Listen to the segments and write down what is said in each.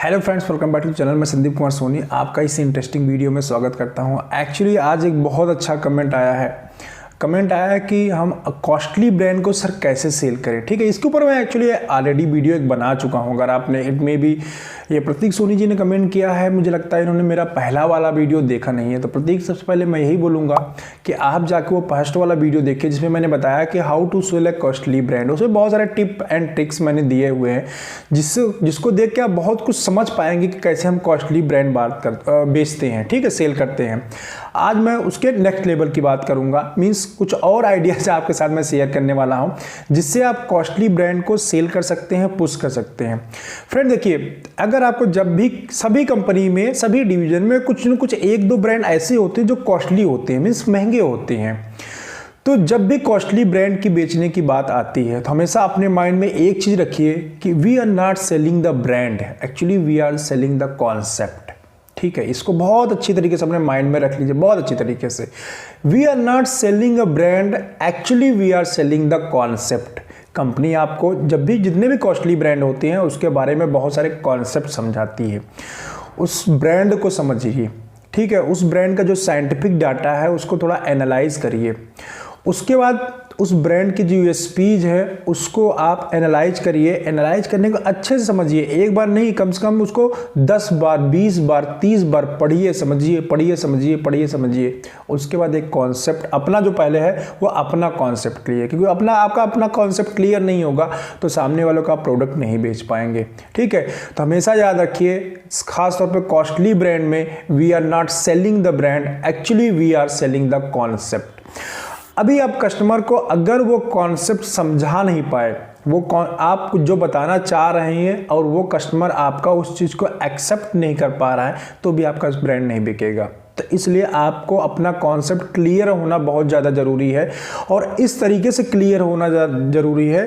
Hello friends, welcome back to channel. मैं संदीप कुमार सोनी आपका इस इंटरेस्टिंग वीडियो में स्वागत करता हूं। एक्चुअली आज एक बहुत अच्छा कमेंट आया है कि हम कॉस्टली ब्रांड को सर कैसे सेल करें। ठीक है, इसके ऊपर मैं एक्चुअली ऑलरेडी वीडियो एक बना चुका हूं। अगर आपने इट में भी ये प्रतीक सोनी जी ने कमेंट किया है, मुझे लगता है इन्होंने मेरा पहला वाला वीडियो देखा नहीं है। तो प्रतीक, सबसे पहले मैं यही बोलूँगा कि आप जाके वो फर्स्ट वाला वीडियो देखिए जिसमें मैंने बताया कि how to sell a costly brand. उसमें बहुत सारे टिप एंड ट्रिक्स मैंने दिए हुए हैं जिसको देख के आप बहुत कुछ समझ पाएंगे कि कैसे हम कॉस्टली ब्रांड बेचते हैं। ठीक है, सेल करते हैं। आज मैं उसके नेक्स्ट लेवल की बात करूंगा, मींस कुछ और आइडियाज आपके साथ मैं शेयर करने वाला हूं जिससे आप कॉस्टली ब्रांड को सेल कर सकते हैं, पुश कर सकते हैं। फ्रेंड देखिए, अगर आपको जब भी सभी कंपनी में, सभी डिवीजन में कुछ न कुछ एक दो ब्रांड ऐसे होते हैं जो कॉस्टली होते हैं, मींस महंगे होते हैं। तो जब भी कॉस्टली ब्रांड की बेचने की बात आती है तो हमेशा अपने माइंड में एक चीज रखिए कि we are not selling the brand, actually we are selling the concept. ठीक है, इसको बहुत अच्छी तरीके से अपने माइंड में रख लीजिए, बहुत अच्छी तरीके से। We are not selling a brand, actually we are selling the concept. Company आपको जब भी जितने भी कॉस्टली ब्रांड होते हैं उसके बारे में बहुत सारे कॉन्सेप्ट समझाती है। उस ब्रांड को समझिए। ठीक है, उस ब्रांड का जो साइंटिफिक डाटा है उसको थोड़ा एनालाइज करिए। उसके बाद उस ब्रांड की जो यूएसपीज है उसको आप एनालाइज करिए। एनालाइज करने को अच्छे से समझिए, एक बार नहीं, कम से कम उसको 10 बार, 20 बार, 30 बार पढ़िए, समझिए। उसके बाद एक कॉन्सेप्ट अपना जो पहले है वो अपना कॉन्सेप्ट क्लियर, क्योंकि आपका अपना कॉन्सेप्ट क्लियर नहीं होगा तो सामने वालों का प्रोडक्ट नहीं बेच पाएंगे। ठीक है, तो हमेशा याद रखिए, खासतौर पर कॉस्टली ब्रांड में we are not selling the brand, actually we are selling the concept. अभी आप कस्टमर को अगर वो कॉन्सेप्ट समझा नहीं पाए, वो आप जो बताना चाह रहे हैं और वो कस्टमर आपका उस चीज़ को एक्सेप्ट नहीं कर पा रहा है तो भी आपका ब्रांड नहीं बिकेगा। तो इसलिए आपको अपना कॉन्सेप्ट क्लियर होना बहुत ज़्यादा ज़रूरी है और इस तरीके से क्लियर होना ज़रूरी है,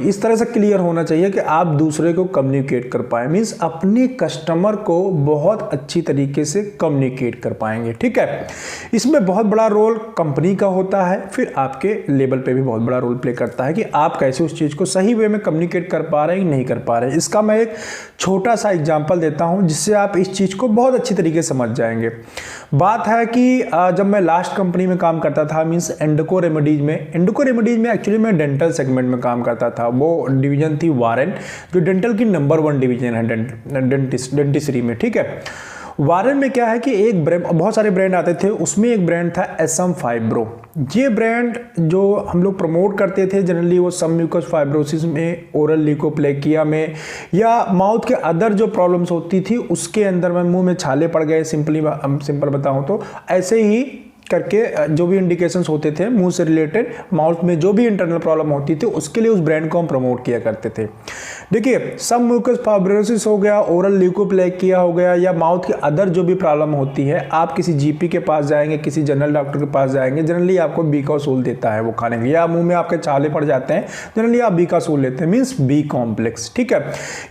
इस तरह से क्लियर होना चाहिए कि आप दूसरे को कम्युनिकेट कर पाए, मीन्स अपने कस्टमर को बहुत अच्छी तरीके से कम्युनिकेट कर पाएंगे। ठीक है, इसमें बहुत बड़ा रोल कंपनी का होता है, फिर आपके लेवल पे भी बहुत बड़ा रोल प्ले करता है कि आप कैसे उस चीज़ को सही वे में कम्युनिकेट कर पा रहे हैं, नहीं कर पा रहे हैं। इसका मैं एक छोटा सा एग्जाम्पल देता हूँ जिससे आप इस चीज़ को बहुत अच्छी तरीके से समझ जाएंगे। बात है कि जब मैं लास्ट कंपनी में काम करता था, मींस एंडको रेमेडीज में एक्चुअली मैं डेंटल सेगमेंट में काम करता था। वो डिवीजन थी वारेन, जो डेंटल की नंबर 1 डिवीजन है डेंटिस्ट्री में। ठीक है, वारेन में क्या है कि एक ब्रांड, बहुत सारे ब्रांड आते थे, उसमें एक ब्रांड था एसएम फाइब्रो। ये ब्रांड जो हम लोग प्रमोट करते थे जनरली वो सम म्यूकस फाइब्रोसिस में, ओरल ल्यूकोप्लेकिया में, या माउथ के अदर जो प्रॉब्लम्स होती थी उसके अंदर में, मुंह में छाले पड़ गए, सिंपल बताऊं तो ऐसे ही करके जो भी इंडिकेशंस होते थे मुंह से रिलेटेड, माउथ में जो भी इंटरनल प्रॉब्लम होती थी उसके लिए उस ब्रांड को हम प्रमोट किया करते थे। देखिए, सब म्यूकस फाइब्रोसिस हो गया, ओरल ल्यूकोप्लेकिया हो गया, या माउथ के अदर जो भी प्रॉब्लम होती है, आप किसी जीपी के पास जाएंगे, किसी जनरल डॉक्टर के पास जाएंगे, जनरली आपको बीकासोल देता है वो खाने के लिए, या मुंह में आपके छाले पड़ जाते हैं, जनरली आप बीकासोल लेते हैं, मीन्स बी कॉम्प्लेक्स। ठीक है,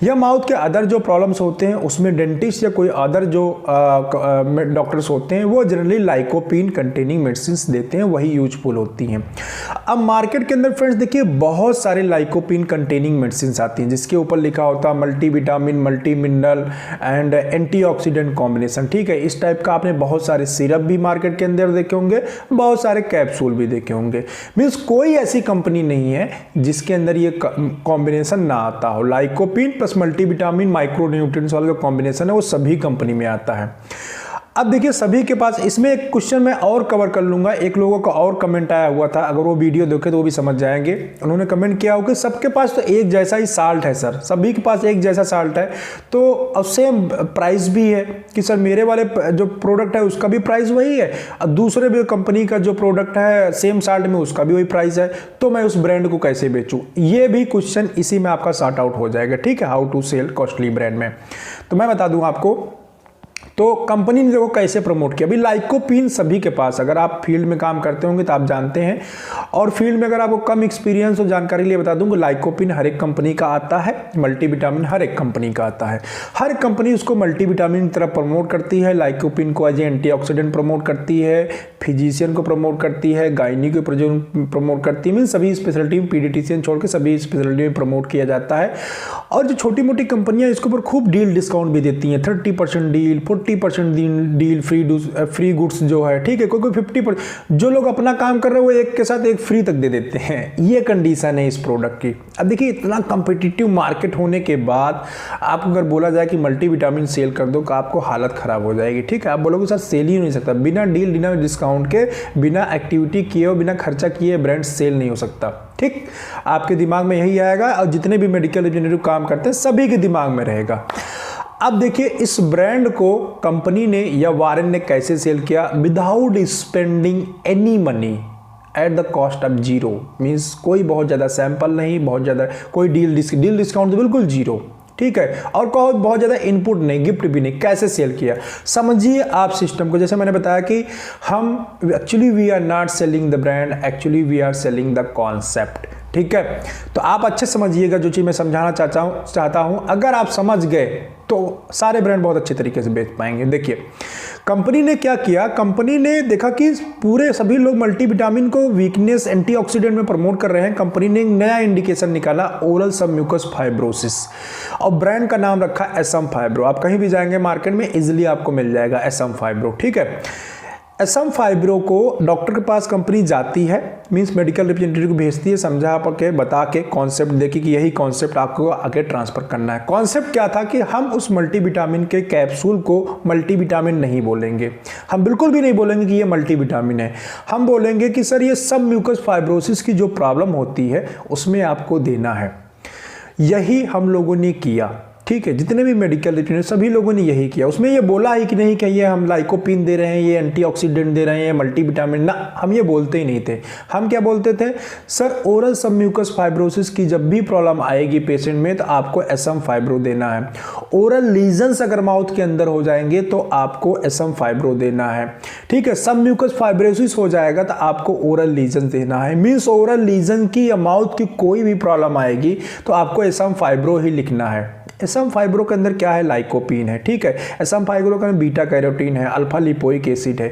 या माउथ के अदर जो प्रॉब्लम्स होते हैं उसमें डेंटिस्ट या कोई अदर जो डॉक्टर्स होते हैं वो जनरली लाइकोपिन कंटेनिंग मेडिसिन देते हैं, वही यूजफुल होती हैं। अब मार्केट के अंदर फ्रेंड्स देखिए, बहुत सारे लाइकोपिन कंटेनिंग मेडिसिन आती हैं जिसके ऊपर लिखा होता है multivitamin, multi mineral and antioxidant combination. ठीक है, इस टाइप का आपने बहुत सारे सिरप भी मार्केट के अंदर देखे होंगे, बहुत सारे कैप्सूल भी देखे होंगे। मीन्स कोई ऐसी कंपनी नहीं है जिसके अंदर ये कॉम्बिनेशन ना आता हो। लाइकोपिन प्लस मल्टीविटामिन माइक्रोन्यूट्रिएंट्स वाला जो कॉम्बिनेशन है वो सभी कंपनी में आता है। अब देखिए, सभी के पास, इसमें एक क्वेश्चन मैं और कवर कर लूंगा। एक लोगों का और कमेंट आया हुआ था, अगर वो वीडियो देखे तो वो भी समझ जाएंगे। उन्होंने कमेंट किया हो कि सबके पास तो एक जैसा ही साल्ट है सर, सभी के पास एक जैसा साल्ट है तो सेम प्राइस भी है कि सर मेरे वाले जो प्रोडक्ट है उसका भी प्राइस वही है और दूसरे भी कंपनी का जो प्रोडक्ट है सेम साल्ट में उसका भी वही प्राइस है, तो मैं उस ब्रांड को कैसे बेचूं? ये भी क्वेश्चन इसी में आपका सॉर्ट आउट हो जाएगा। ठीक है, how to sell costly brand में। तो मैं बता दूं आपको तो कंपनी ने देखो कैसे प्रमोट किया। अभी लाइकोपिन सभी के पास, अगर आप फील्ड में काम करते होंगे तो आप जानते हैं, और फील्ड में अगर आपको कम एक्सपीरियंस और जानकारी लिए बता दूं कि लाइकोपिन हर एक कंपनी का आता है, मल्टीविटामिन हर एक कंपनी का आता है। हर कंपनी उसको मल्टीविटामिन की तरफ प्रमोट करती है। लाइकोपिन को एज ए एंटीऑक्सीडेंट प्रमोट करती है, फिजिशियन को प्रमोट करती है, गायनी को प्रमोट करती है, मीन सभी स्पेशलिटी में, पीडियाट्रिशियन छोड़ के सभी स्पेशलिटी में प्रमोट किया जाता है। और जो छोटी मोटी कंपनियां इसके ऊपर खूब डील डिस्काउंट भी देती हैं, 30% डील, 40% डील, फ्री गुड्स जो है, ठीक है, कोई 50%। जो लोग अपना काम कर रहे हैं वो एक के साथ एक फ्री तक दे देते हैं। ये कंडीशन है इस प्रोडक्ट की। अब देखिए इतना कॉम्पिटिटिव मार्केट होने के बाद आपको अगर बोला जाए कि मल्टीविटामिन सेल कर दो तो आपको हालत खराब हो जाएगी, ठीक है। आप बोलोगे सर सेल ही नहीं सकता, बिना डील, बिना डिस्काउंट के, बिना एक्टिविटी किए और बिना खर्चा किए ब्रांड सेल नहीं हो सकता, ठीक। आपके दिमाग में यही आएगा और जितने भी मेडिकल इंजीनियर काम करते हैं सभी के दिमाग में रहेगा। अब देखिए इस ब्रांड को कंपनी ने या वारेन ने कैसे सेल किया, without spending any money at the cost of zero, means कोई बहुत ज़्यादा सैंपल नहीं, बहुत ज़्यादा कोई डील डिस्काउंट तो बिल्कुल जीरो, ठीक है, और बहुत ज़्यादा इनपुट नहीं, गिफ्ट भी नहीं। कैसे सेल किया समझिए आप सिस्टम को। जैसे मैंने बताया कि हम actually we are not selling the brand, actually we are selling the concept, ठीक है। तो आप अच्छे समझिएगा जो चीज़ मैं समझाना चाहता हूँ। अगर आप समझ गए तो सारे ब्रांड बहुत अच्छे तरीके से बेच पाएंगे। देखिए कंपनी ने क्या किया, कंपनी ने देखा कि पूरे सभी लोग मल्टीविटामिन को वीकनेस, एंटीऑक्सीडेंट में प्रमोट कर रहे हैं। कंपनी ने एक नया इंडिकेशन निकाला, ओरल सबम्यूकस फाइब्रोसिस, और ब्रांड का नाम रखा एसएम फाइब्रो। आप कहीं भी जाएंगे मार्केट में इजीली आपको मिल जाएगा एसएम फाइब्रो, ठीक है। एसएम फाइब्रो को डॉक्टर के पास कंपनी जाती है, मींस मेडिकल रिप्रेजेंटेटिव को भेजती है, समझा के बता के कॉन्सेप्ट देखी कि यही कॉन्सेप्ट आपको आगे ट्रांसफर करना है। कॉन्सेप्ट क्या था कि हम उस मल्टीविटामिन के कैप्सूल को मल्टीविटामिन नहीं बोलेंगे, हम बिल्कुल भी नहीं बोलेंगे कि ये मल्टीविटामिन है। हम बोलेंगे कि सर ये सब म्यूकस फाइब्रोसिस की जो प्रॉब्लम होती है उसमें आपको देना है। यही हम लोगों ने किया, ठीक है। जितने भी मेडिकल रिप्रेजेंटेटिव सभी लोगों ने यही किया। उसमें ये बोला ही कि नहीं कि ये हम लाइकोपिन दे रहे हैं, ये एंटीऑक्सीडेंट दे रहे हैं, मल्टीविटामिन, ना, हम ये बोलते ही नहीं थे। हम क्या बोलते थे, सर ओरल सबम्यूकस फाइब्रोसिस की जब भी प्रॉब्लम आएगी पेशेंट में तो आपको एसएम फाइब्रो देना है। ओरल लीजन्स अगर माउथ के अंदर हो जाएंगे तो आपको एसएम फाइब्रो देना है, ठीक है। सबम्यूकस फाइब्रोसिस हो जाएगा तो आपको ओरल लीजन देना है। मीन्स ओरल लीजन की या माउथ की कोई भी प्रॉब्लम आएगी तो आपको एसएम फाइब्रो ही लिखना है। एसएम फाइब्रो के अंदर क्या है, लाइकोपिन है, ठीक है। एसएम फाइब्रो के अंदर बीटा कैरोटीन है, अल्फा लिपोइक एसिड है।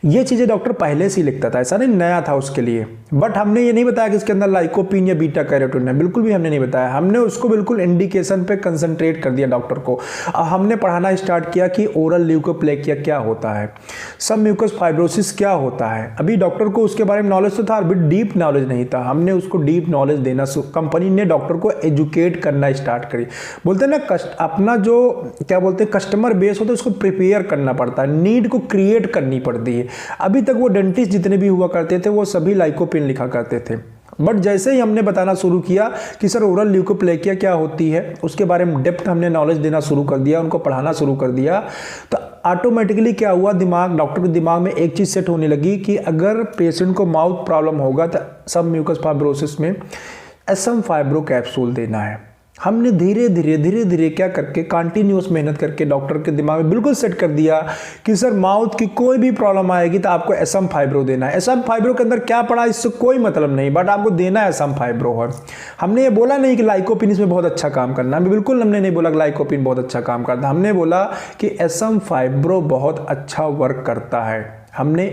ये चीज़ें डॉक्टर पहले से ही लिखता था, ऐसा नहीं नया था उसके लिए। बट हमने ये नहीं बताया कि इसके अंदर लाइकोपिन या बीटा कैरोटीन है, बिल्कुल भी हमने नहीं बताया। हमने उसको बिल्कुल इंडिकेशन पे कंसंट्रेट कर दिया डॉक्टर को। हमने पढ़ाना स्टार्ट किया कि ओरल ल्यूकोप्लेकिया क्या होता है, सब म्यूकस फाइब्रोसिस क्या होता है। अभी डॉक्टर को उसके बारे में नॉलेज तो था, अभी डीप नॉलेज नहीं था। हमने उसको डीप नॉलेज देना, कंपनी ने डॉक्टर को एजुकेट करना स्टार्ट करी। बोलते हैं ना अपना जो क्या बोलते हैं कस्टमर बेस होता है उसको प्रिपेयर करना पड़ता है, नीड को क्रिएट करनी पड़ती है। अभी तक वो डेंटिस्ट जितने भी हुआ करते थे वो सभी लाइकोपिन लिखा करते थे। बट जैसे ही हमने बताना शुरू किया कि सर ओरल ल्यूकोप्लेकिया क्या होती है, उसके बारे में डेप्थ हमने नॉलेज देना शुरू कर दिया, उनको पढ़ाना शुरू कर दिया, तो ऑटोमेटिकली क्या हुआ, डॉक्टर के दिमाग में एक चीज़ सेट होने लगी कि अगर पेशेंट को माउथ प्रॉब्लम होगा तो सब म्यूकस फाइब्रोसिस में एसएम फाइब्रो कैप्सूल देना है। हमने धीरे धीरे क्या करके कंटिन्यूअस मेहनत करके डॉक्टर के दिमाग में बिल्कुल सेट कर दिया कि सर माउथ की कोई भी प्रॉब्लम आएगी तो आपको एसएम फाइब्रो देना है। एसएम फाइब्रो के अंदर क्या पड़ा इससे कोई मतलब नहीं, बट आपको देना है एसएम फाइब्रो है। हमने ये बोला नहीं कि लाइकोपिन इसमें बहुत अच्छा काम करना है, बिल्कुल हमने नहीं बोला कि लाइकोपिन बहुत अच्छा काम करता है। हमने बोला कि एसएम फाइब्रो बहुत अच्छा वर्क करता है। हमने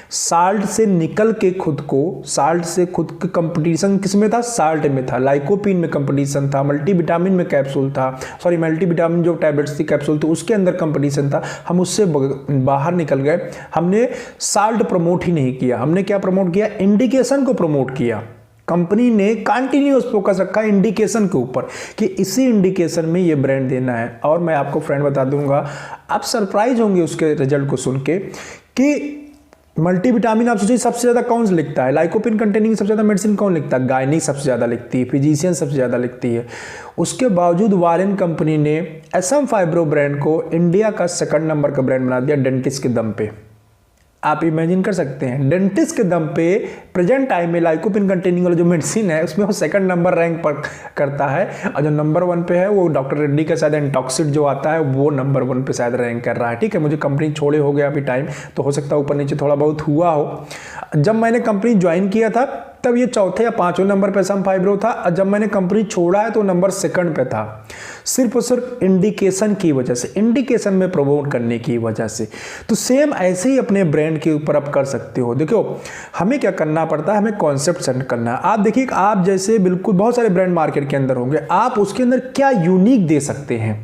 साल्ट से निकल के खुद के कंपटीशन किस में था, साल्ट में था, लाइकोपिन में कंपटीशन था, मल्टीविटामिन में कैप्सूल था, मल्टीविटामिन जो टैबलेट्स थी कैप्सूल तो उसके अंदर कंपटीशन था। हम उससे बाहर निकल गए। हमने साल्ट प्रमोट ही नहीं किया, हमने क्या प्रमोट किया, इंडिकेशन को प्रमोट किया। कंपनी ने कंटिन्यूअस फोकस रखा इंडिकेशन के ऊपर कि इसी इंडिकेशन में ये ब्रांड देना है। और मैं आपको फ्रेंड बता दूंगा, आप सरप्राइज होंगे उसके रिजल्ट को सुन के कि मल्टीविटामिन आप सोचिए सबसे ज़्यादा कौन लिखता है, लाइकोपिन कंटेनिंग सबसे ज़्यादा मेडिसिन कौन लिखता है, गायनी सबसे ज़्यादा लिखती है, फिजिशियन सबसे ज़्यादा लिखती है। उसके बावजूद वारेन कंपनी ने एसएम फाइब्रो ब्रांड को इंडिया का 2nd नंबर का ब्रांड बना दिया डेंटिस्ट के दम पे। आप इमेजिन कर सकते हैं, डेंटिस्ट के दम पे प्रेजेंट टाइम में लाइकोपिन कंटेनिंग वाला जो मेडिसिन है उसमें वो सेकंड नंबर रैंक पर करता है, और जो नंबर 1 पे है वो डॉक्टर रेड्डी का शायद एंटॉक्सिड जो आता है वो नंबर 1 पे शायद रैंक कर रहा है। ठीक है, मुझे कंपनी छोड़े हो गया अभी टाइम, तो हो सकता है ऊपर नीचे थोड़ा बहुत हुआ हो। जब मैंने कंपनी ज्वाइन किया था तब ये चौथे या पांचवें नंबर पे सम फाइब्रो था, और जब मैंने कंपनी छोड़ा है तो नंबर 2 पे था, सिर्फ और सिर्फ इंडिकेशन की वजह से, इंडिकेशन में प्रमोट करने की वजह से। तो सेम ऐसे ही अपने ब्रांड के ऊपर आप कर सकते हो। देखो हमें क्या करना पड़ता है, हमें कॉन्सेप्ट सेट करना है। आप देखिए आप जैसे बिल्कुल बहुत सारे ब्रांड मार्केट के अंदर होंगे, आप उसके अंदर क्या यूनिक दे सकते हैं।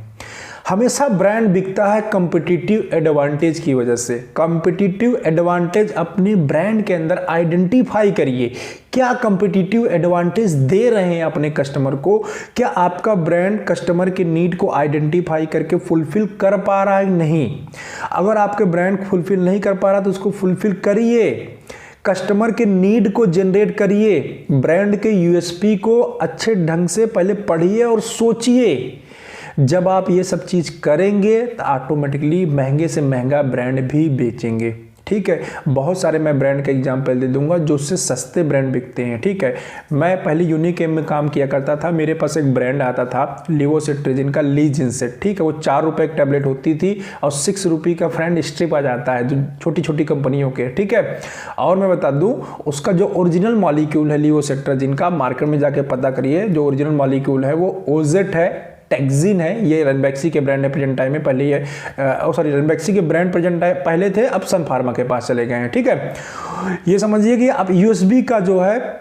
हमेशा ब्रांड बिकता है कॉम्पिटिटिव एडवांटेज की वजह से। कॉम्पिटिटिव एडवांटेज अपने ब्रांड के अंदर आइडेंटिफाई करिए, क्या कॉम्पिटिटिव एडवांटेज दे रहे हैं अपने कस्टमर को, क्या आपका ब्रांड कस्टमर के नीड को आइडेंटिफाई करके फुलफिल कर पा रहा है नहीं। अगर आपके ब्रांड फुलफिल नहीं कर पा रहा तो उसको फुलफिल करिए, कस्टमर के नीड को जनरेट करिए, ब्रांड के यूएसपी को अच्छे ढंग से पहले पढ़िए और सोचिए। जब आप ये सब चीज़ करेंगे तो ऑटोमेटिकली महंगे से महंगा ब्रांड भी बेचेंगे। ठीक है, बहुत सारे मैं ब्रांड का एग्जांपल दे दूंगा जो उससे सस्ते ब्रांड बिकते हैं। ठीक है, मैं पहले यूनिकेम में काम किया करता था, मेरे पास एक ब्रांड आता था लिवोसिट्राजिन का लीजिनसेट। ठीक है, वो 4 रुपये एक टैबलेट होती थी और 6 रुपये का फ्रेंड स्ट्रिप आ जाता है जो छोटी छोटी कंपनियों के। ठीक है, और मैं बता दूं उसका जो ओरिजिनल मॉलिक्यूल है लिवोसिट्राजिन का, मार्केट में जाके पता करिए, जो ओरिजिनल मॉलिक्यूल है वो ओजेट है, टेक्जिन है। ये रनबैक्सी के ब्रांड है प्रेजेंट टाइम में, पहले ये सॉरी रनबैक्सी के ब्रांड प्रेजेंट टाइम पहले थे, अब सन फार्मा के पास चले गए हैं। ठीक है, ये समझिए कि अब यूएसबी का जो है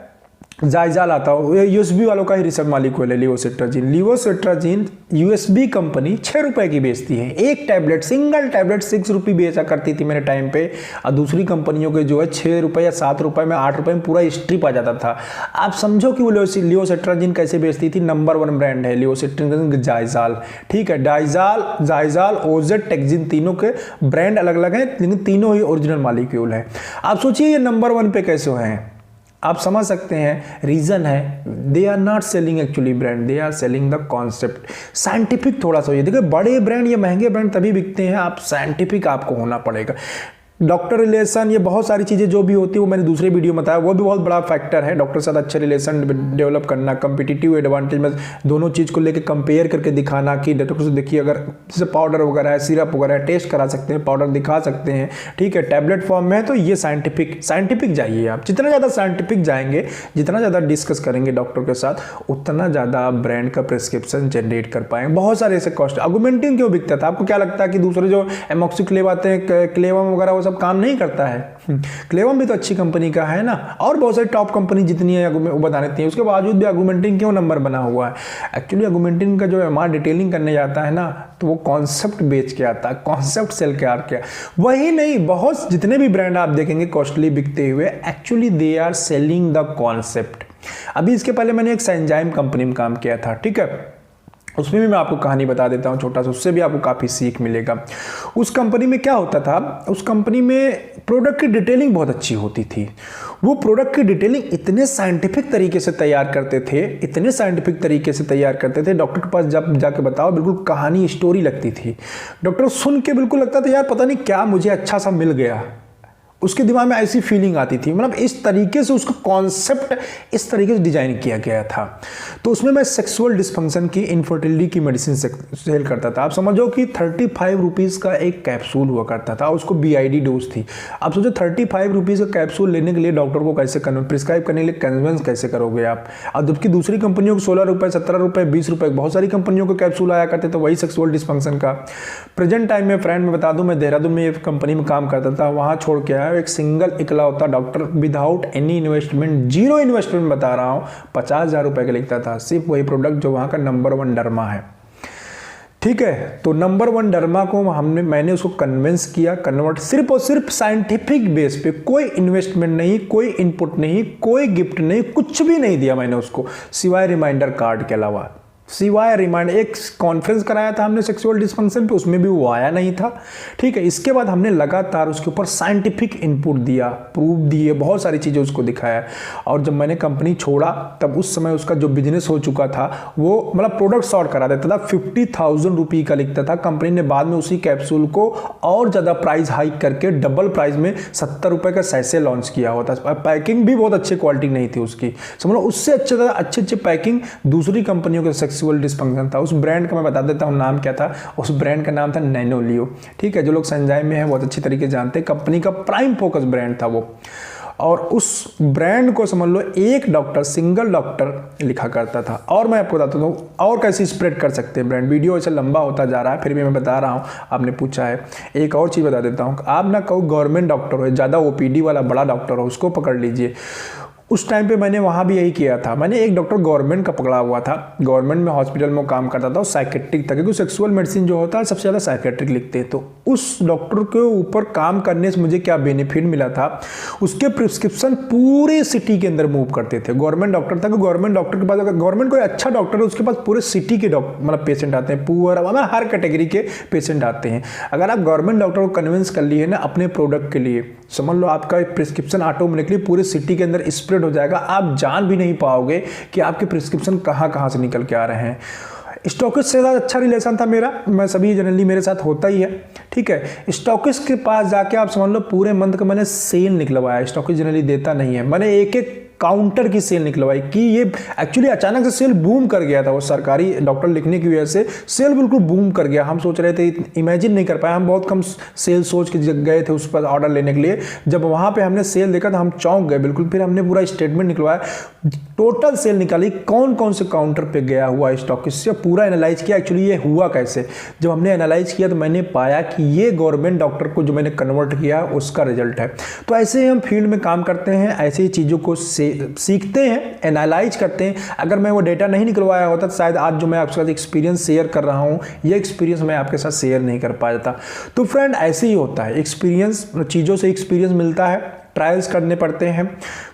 जायजाल आता हो, यूएसबी वालों का ही रिसर्च मॉलिक्यूल है लिवोसिट्राजिन। लिवोसिट्राजिन यूएसबी कंपनी 6 रुपए की बेचती है, एक टैबलेट, सिंगल टैबलेट 6 रुपये बेचा करती थी मेरे टाइम पे, और दूसरी कंपनियों के जो है 6 रुपये या 7 रुपये में, 8 रुपये में पूरा स्ट्रिप आ जाता था। आप समझो कि वो लिवोसिट्राजिन कैसे बेचती थी। नंबर 1 ब्रांड है लिवोसिट्राजिन जायजाल। ठीक है, जायजाल ओजेट टेक्जिन तीनों के ब्रांड अलग अलग हैं लेकिन तीनों ही ओरिजिनल मॉलिक्यूल है। आप सोचिए ये नंबर 1 पे कैसे हैं। आप समझ सकते हैं रीजन है, they are not selling actually brand, they are selling the concept. Scientific थोड़ा सा, ये देखिए बड़े ब्रांड या महंगे ब्रांड तभी बिकते हैं, आप साइंटिफिक आपको होना पड़ेगा। डॉक्टर रिलेशन, ये बहुत सारी चीज़ें जो भी होती है वो मैंने दूसरे वीडियो में बताया, वो भी बहुत बड़ा फैक्टर है। डॉक्टर के साथ अच्छे रिलेशन डेवलप करना, कम्पिटिटिव एडवांटेज में दोनों चीज़ को लेकर कंपेयर करके दिखाना कि डॉक्टर से देखिए अगर जैसे पाउडर वगैरह है, सिरप वगैरह है, टेस्ट करा सकते हैं, पाउडर दिखा सकते हैं। ठीक है, टैबलेट फॉर्म में है तो ये साइंटिफिक जाइए आप। जितना ज़्यादा साइंटिफिक जाएंगे, जितना ज़्यादा डिस्कस करेंगे डॉक्टर के साथ, उतना ज़्यादा आप ब्रांड का प्रिस्क्रिप्शन जनरेट कर पाएंगे। बहुत सारे ऐसे कॉस्ट। आर्गुमेंटिन क्यों बिकता था? आपको क्या लगता है कि दूसरे जो एमॉक्सिक्लेव आते हैं, क्लेवम वगैरह, वो सब काम नहीं करता है? क्लेवम भी तो अच्छी कंपनी का है ना, और बहुत सारी टॉप कंपनी जितनी है वो बता देती है, उसके बावजूद भी आर्गुमेंटिन क्यों नंबर बना हुआ है? एक्चुअली आर्गुमेंटिन का जो एमआर डिटेलिंग करने जाता है ना, तो वो कॉन्सेप्ट बेच के आता है, कॉन्सेप्ट सेल के आके। वही नहीं, बहुत जितने भी ब्रांड आप देखेंगे कॉस्टली बिकते हुए, actually they are selling the concept. अभी इसके पहले मैंने एक सेंजाइम कंपनी में काम किया था। ठीक है, उसमें भी मैं आपको कहानी बता देता हूँ छोटा सा, उससे भी आपको काफ़ी सीख मिलेगा। उस कंपनी में क्या होता था, उस कंपनी में प्रोडक्ट की डिटेलिंग बहुत अच्छी होती थी। वो प्रोडक्ट की डिटेलिंग इतने साइंटिफिक तरीके से तैयार करते थे, इतने साइंटिफिक तरीके से तैयार करते थे, डॉक्टर के पास जब जाके बताओ बिल्कुल कहानी स्टोरी लगती थी। डॉक्टर सुन के बिल्कुल लगता था यार पता नहीं क्या मुझे अच्छा सा मिल गया, उसके दिमाग में ऐसी फीलिंग आती थी। मतलब इस तरीके से उसका कॉन्सेप्ट इस तरीके से डिजाइन किया गया था। तो उसमें मैं सेक्सुअल डिस्फंक्शन की, इनफर्टिलिटी की मेडिसिन सेल करता था। आप समझो कि 35 रुपीज़ का एक कैप्सूल हुआ करता था, उसको BID डोज थी। आप सोचो 35 रुपीज़ का कैप्सूल लेने के लिए डॉक्टर को कैसे प्रिस्क्राइब करने के लिए कन्विंस कैसे करोगे आप? और जबकि दूसरी कंपनियों को 16 रुपये, 17 रुपये, 20 रुपये, बहुत सारी कंपनियों को कैप्सूल आया करते थे वही सेक्सुअल डिस्फंक्शन का। प्रेजेंट टाइम में फ्रेंड में बता दूं, मैं देहरादून में एक कंपनी में काम करता था, वहाँ छोड़ के आया एक सिंगल इकलौता doctor, without any investment, zero investment बता रहा हूँ, 50,000 रुपये का लिखता था, सिर्फ वही प्रोडक्ट जो वहाँ का नंबर 1 डर्मा है। ठीक है, तो नंबर 1 डर्मा को मैंने उसको कन्विंस किया, कन्वर्ट, सिर्फ और सिर्फ साइंटिफिक बेस पे, कोई इन्वेस्टमेंट नहीं, कोई इनपुट नहीं, कोई गिफ्ट नहीं, कुछ भी नहीं दिया मैंने उसको सिवाय रिमाइंडर कार्ड के अलावा। सिवाय रिमाइंड, एक कॉन्फ्रेंस कराया था हमने सेक्सुअल डिस्फंक्शन पे, उसमें भी वो आया नहीं था। ठीक है, इसके बाद हमने लगातार उसके ऊपर साइंटिफिक इनपुट दिया, प्रूफ दिए, बहुत सारी चीज़ें उसको दिखाया। और जब मैंने कंपनी छोड़ा तब उस समय उसका जो बिजनेस हो चुका था वो मतलब प्रोडक्ट शॉर्ट करा देता था, 50,000 रुपये का लिखता था। कंपनी ने बाद में उसी कैप्सूल को और ज़्यादा प्राइस हाइक करके डबल प्राइस में 70 रुपये का सैसे लॉन्च किया हुआ था। पैकिंग भी बहुत अच्छी क्वालिटी नहीं थी उसकी, समझो उससे अच्छे पैकिंग दूसरी कंपनियों के सेक्सुअल डिस्फंक्शन था। उस ब्रांड का मैं बता देता हूँ नाम क्या था, उस ब्रांड का नाम था नैनोलियो। ठीक है, जो लोग संजाई में हैं बहुत अच्छी तरीके से जानते हैं, कंपनी का प्राइम फोकस ब्रांड था वो। और उस ब्रांड को समझ लो एक डॉक्टर, सिंगल डॉक्टर लिखा करता था। और मैं आपको बताता हूँ और कैसे स्प्रेड कर सकते हैं ब्रांड, वीडियो ऐसे लंबा होता जा रहा है फिर भी मैं बता रहा हूँ, आपने पूछा है। एक और चीज़ बता देता हूँ, आप ना कहो गवर्नमेंट डॉक्टर हो, ज़्यादा ओपीडी वाला बड़ा डॉक्टर हो, उसको पकड़ लीजिए। उस टाइम पे मैंने वहाँ भी यही किया था। मैंने एक डॉक्टर गवर्नमेंट का पकड़ा हुआ था, गवर्नमेंट में हॉस्पिटल में काम करता था, साइकेट्रिक था, क्योंकि सेक्सुअल मेडिसिन जो होता है सबसे ज़्यादा साइकेट्रिक लिखते हैं। तो उस डॉक्टर के ऊपर काम करने से मुझे क्या बेनिफिट मिला था, उसके प्रिस्क्रिप्शन पूरे सिटी के अंदर मूव करते थे। गवर्नमेंट डॉक्टर था, गवर्नमेंट डॉक्टर के पास, अगर गवर्नमेंट कोई अच्छा डॉक्टर है उसके पास पूरे सिटी के मतलब पेशेंट आते हैं, पुअर हर कैटेगरी के पेशेंट आते हैं। अगर आप गवर्नमेंट डॉक्टर को कन्विंस कर लिए ना अपने प्रोडक्ट के लिए, समझ लो आपका प्रिस्क्रिप्शन ऑटोमेटिकली पूरे सिटी के अंदर स्प्रेड हो जाएगा। आप जान भी नहीं पाओगे कि आपके प्रिस्क्रिप्शन कहाँ से निकल के आ रहे हैं। स्टॉकिस्ट से ज़्यादा अच्छा रिलेशन था मेरा, मैं सभी जनरली मेरे साथ होता ही है। ठीक है, स्टॉकिस्ट के पास जाके आप समझ लो पूरे मंथ का मैंने सेल निकलवाया। स्टॉकिस्ट जनरली देता नहीं है, मैंने एक काउंटर की सेल निकलवाई कि ये एक्चुअली अचानक से सेल बूम कर गया था। वो सरकारी डॉक्टर लिखने की वजह से सेल बिल्कुल बूम कर गया। हम सोच रहे थे, इमेजिन नहीं कर पाए, हम बहुत कम सेल सोच के गए थे उस पर ऑर्डर लेने के लिए। जब वहाँ पे हमने सेल देखा तो हम चौंक गए बिल्कुल। फिर हमने पूरा स्टेटमेंट निकलवाया, टोटल सेल निकाली, कौन कौन से काउंटर पे गया हुआ स्टॉक, इससे पूरा एनालाइज किया एक्चुअली ये हुआ कैसे। जब हमने एनालाइज किया तो मैंने पाया कि ये गवर्नमेंट डॉक्टर को जो मैंने कन्वर्ट किया उसका रिजल्ट है। तो ऐसे ही हम फील्ड में काम करते हैं, ऐसे ही चीज़ों को सीखते हैं, एनालाइज करते हैं। अगर मैं वो डेटा नहीं निकलवाया होता तो शायद आज जो मैं आपके साथ एक्सपीरियंस शेयर कर रहा हूँ, ये एक्सपीरियंस मैं आपके साथ शेयर नहीं कर पाता। तो फ्रेंड ऐसे ही होता है, एक्सपीरियंस, चीज़ों से एक्सपीरियंस मिलता है, ट्रायल्स करने पड़ते हैं,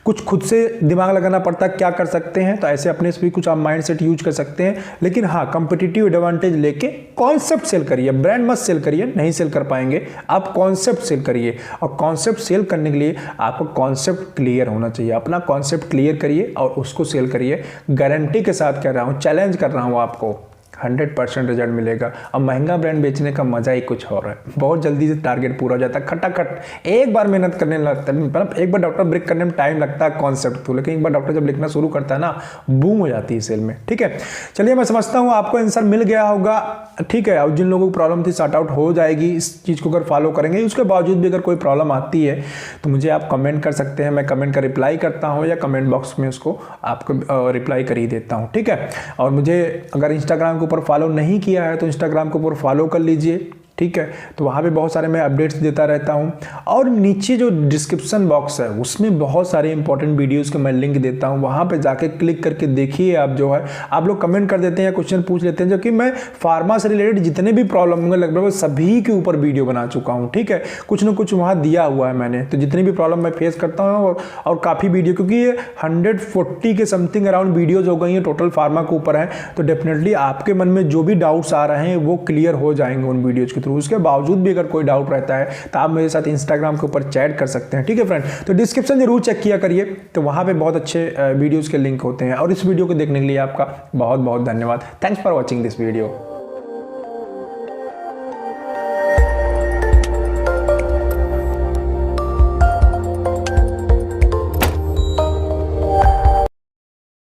कुछ खुद से दिमाग लगाना पड़ता है क्या कर सकते हैं। तो ऐसे अपने से भी कुछ आप माइंडसेट यूज कर सकते हैं। लेकिन हाँ, कंपटीटिव एडवांटेज लेके कॉन्सेप्ट सेल करिए, ब्रांड मत सेल करिए, नहीं सेल कर पाएंगे। आप कॉन्सेप्ट सेल करिए, और कॉन्सेप्ट सेल करने के लिए आपको कॉन्सेप्ट क्लियर होना चाहिए। अपना कॉन्सेप्ट क्लियर करिए और उसको सेल करिए। गारंटी के साथ कह रहा हूँ, चैलेंज कर रहा हूँ आपको, 100% रिजल्ट मिलेगा। अब महंगा ब्रांड बेचने का मजा ही कुछ और है, बहुत जल्दी से टारगेट पूरा हो जाता है, खटाखट। एक बार मेहनत करने लगता है, मतलब एक बार डॉक्टर ब्रेक करने में टाइम लगता है कॉन्सेप्ट तो, लेकिन एक बार डॉक्टर जब लिखना शुरू करता है ना, बूम हो जाती है सेल में। ठीक है, चलिए मैं समझता हूँ आपको आंसर मिल गया होगा। ठीक है, और जिन लोगों को प्रॉब्लम थी सॉर्ट आउट हो जाएगी इस चीज़ को अगर फॉलो करेंगे। उसके बावजूद भी अगर कोई प्रॉब्लम आती है तो मुझे आप कमेंट कर सकते हैं, मैं कमेंट का रिप्लाई करता हूँ, या कमेंट बॉक्स में उसको आपको रिप्लाई कर ही देता हूँ। ठीक है, और मुझे अगर इंस्टाग्राम के ऊपर फॉलो नहीं किया है तो इंस्टाग्राम के ऊपर फॉलो कर लीजिए। ठीक है, तो वहाँ पे बहुत सारे मैं अपडेट्स देता रहता हूँ। और नीचे जो डिस्क्रिप्शन बॉक्स है उसमें बहुत सारे इंपॉर्टेंट वीडियोस के मैं लिंक देता हूँ, वहाँ पे जाके क्लिक करके देखिए। आप जो है आप लोग कमेंट कर देते हैं या क्वेश्चन पूछ लेते हैं, जो कि मैं फार्मा से रिलेटेड जितने भी प्रॉब्लम होंगे लगभग सभी के ऊपर वीडियो बना चुका हूँ। ठीक है, कुछ ना कुछ वहाँ दिया हुआ है मैंने, तो जितनी भी प्रॉब्लम मैं फेस करता हूँ और काफ़ी वीडियो, क्योंकि ये 140 के समथिंग अराउंड वीडियोज़ हो गई हैं टोटल फार्मा के ऊपर है, तो डेफिनेटली आपके मन में जो भी डाउट्स आ रहे हैं वो क्लियर हो जाएंगे उन वीडियोज़ के थ्रू। उसके बावजूद भी अगर कोई डाउट रहता है तो आप मेरे साथ इंस्टाग्राम के ऊपर चैट कर सकते हैं। ठीक है फ्रेंड, तो डिस्क्रिप्शन जरूर चेक किया करिए, तो वहाँ पे बहुत अच्छे वीडियोस के लिंक होते हैं। और इस वीडियो को देखने के लिए आपका बहुत बहुत धन्यवाद। Thanks for watching this video.